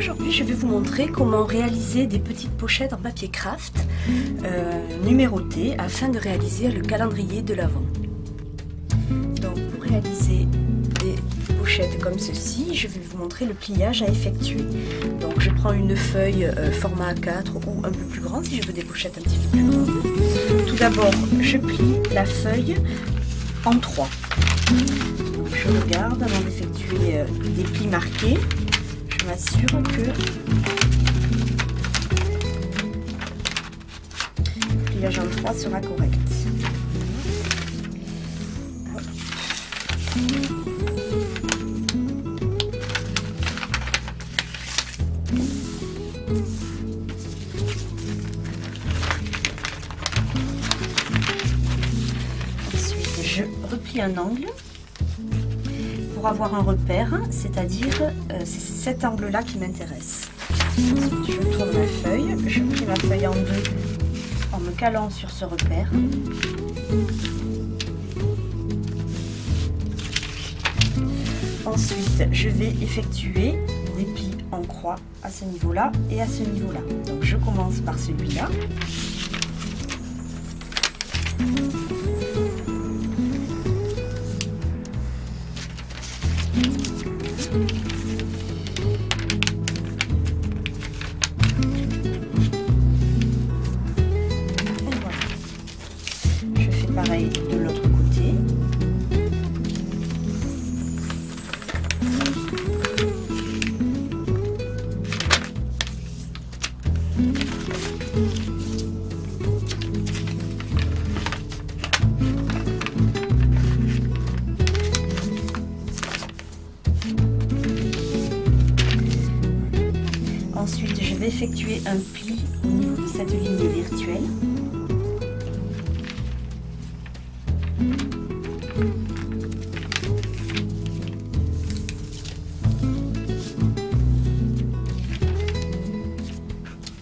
Aujourd'hui, je vais vous montrer comment réaliser des petites pochettes en papier craft numérotées afin de réaliser le calendrier de l'Avent. Donc, pour réaliser des pochettes comme ceci, je vais vous montrer le pliage à effectuer. Donc, je prends une feuille format A4 ou un peu plus grande si je veux des pochettes un petit peu plus grandes. Tout d'abord, je plie la feuille en 3. Je regarde avant d'effectuer des plis marqués. Je m'assure que le pliage en 3 sera correct. Ensuite, je replie un angle pour avoir un repère, c'est-à-dire c'est cet angle-là qui m'intéresse. Ensuite, je tourne ma feuille, je plie ma feuille en deux en me calant sur ce repère. Ensuite, je vais effectuer des plis en croix à ce niveau-là et à ce niveau-là. Donc, je commence par celui-là. Pareil de l'autre côté. Ensuite, je vais effectuer un pli au niveau de cette ligne virtuelle.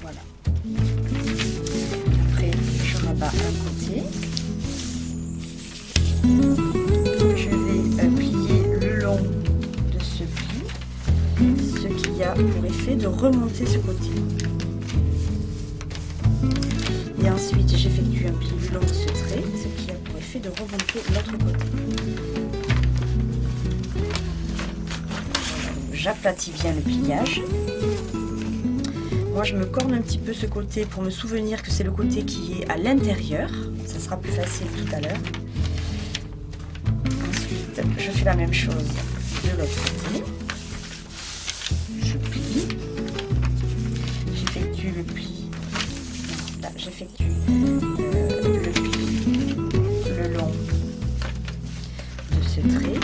Voilà. Après, je rabats un côté. Je vais plier le long de ce pli, ce qui a pour effet de remonter ce côté. Et ensuite, j'effectue un pli le long de ce trait, ce qui a pour effet de remonter l'autre côté. J'aplatis bien le pliage. Moi, je me corne un petit peu ce côté pour me souvenir que c'est le côté qui est à l'intérieur. Ça sera plus facile tout à l'heure. Ensuite, je fais la même chose de l'autre côté. Je plie. J'effectue le pli. Non, là, j'effectue le pli le long de ce trait.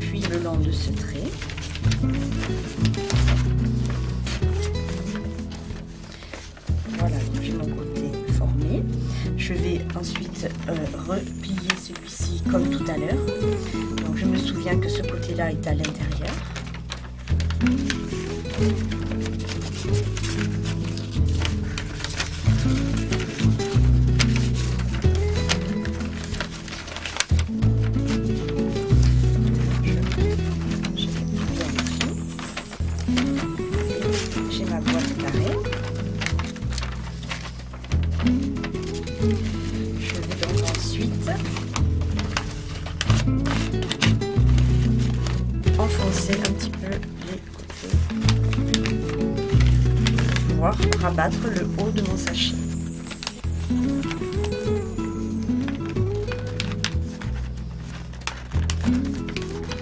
Puis le long de ce trait. Voilà, j'ai mon côté formé. Je vais ensuite replier celui-ci comme tout à l'heure. Donc je me souviens que ce côté-là est à l'intérieur. J'ai ma boîte carrée. Je vais donc ensuite enfoncer un petit peu les côtés pour pouvoir rabattre le haut de mon sachet.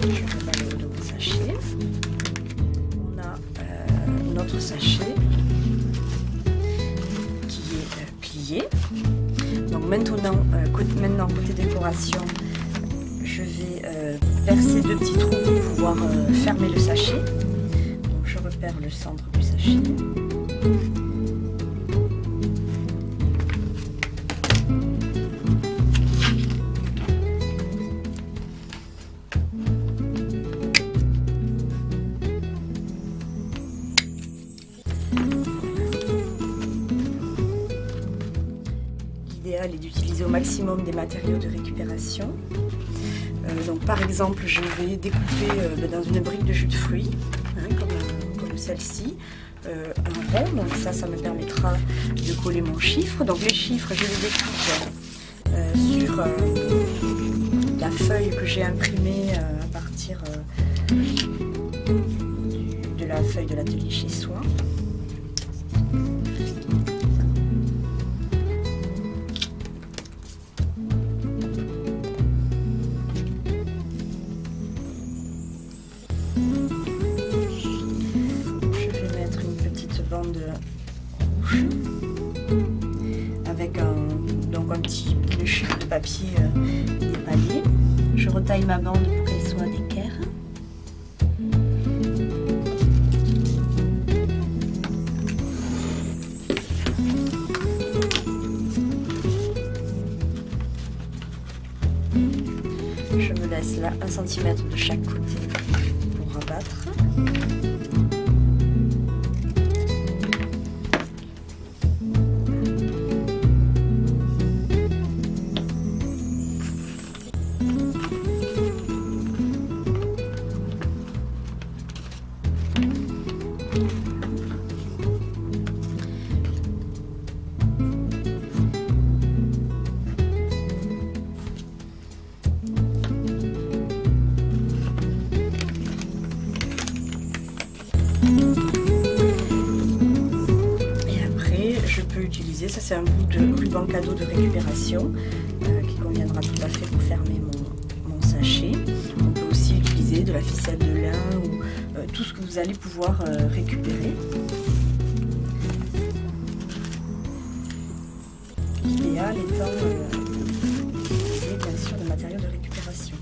Je rabats le haut de mon sachet. On a notre sachet qui est plié. Donc maintenant, côté décoration, je vais percer 2 petits trous pour pouvoir fermer le sachet. Donc je repère le centre du sachet. L'idéal est d'utiliser au maximum des matériaux de récupération. Donc par exemple, je vais découper dans une brique de jus de fruits. hein, comme celle-ci, un rond. Donc ça me permettra de coller mon chiffre. Donc les chiffres, je les découpe sur la feuille que j'ai imprimée à partir de la feuille de l'atelier chez soi. Rouge avec un petit chute de papier dépalé. Je retaille ma bande pour qu'elle soit d'équerre. Je me laisse là 1 cm de chaque côté pour rabattre. Utiliser, ça c'est un bout de ruban cadeau de récupération qui conviendra tout à fait pour fermer mon sachet. On peut aussi utiliser de la ficelle de lin ou tout ce que vous allez pouvoir récupérer. L'idéal étant d'utiliser bien sûr des matériaux de récupération.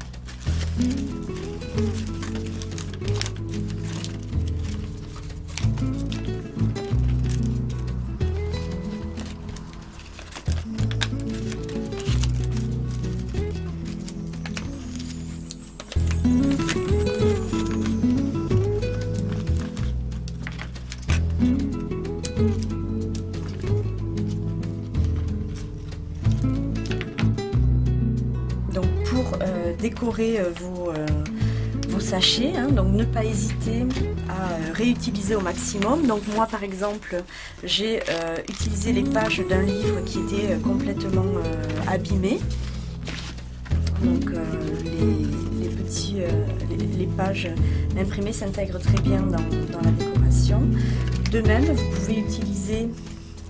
Donc pour décorer vos sachets, hein, donc ne pas hésiter à réutiliser au maximum. Donc moi par exemple j'ai utilisé les pages d'un livre qui était complètement abîmé. Donc les pages imprimées s'intègrent très bien dans la décoration. De même, vous pouvez utiliser,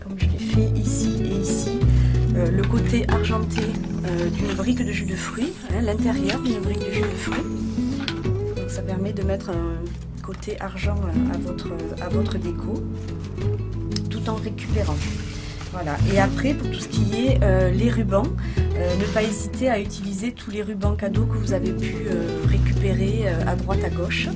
comme je l'ai fait ici et ici, le côté argenté d'une brique de jus de fruits, hein, l'intérieur d'une brique de jus de fruits. Donc ça permet de mettre un côté argent à votre déco, tout en récupérant. Voilà. Et après, pour tout ce qui est les rubans, ne pas hésiter à utiliser tous les rubans cadeaux que vous avez pu récupérer à droite à gauche.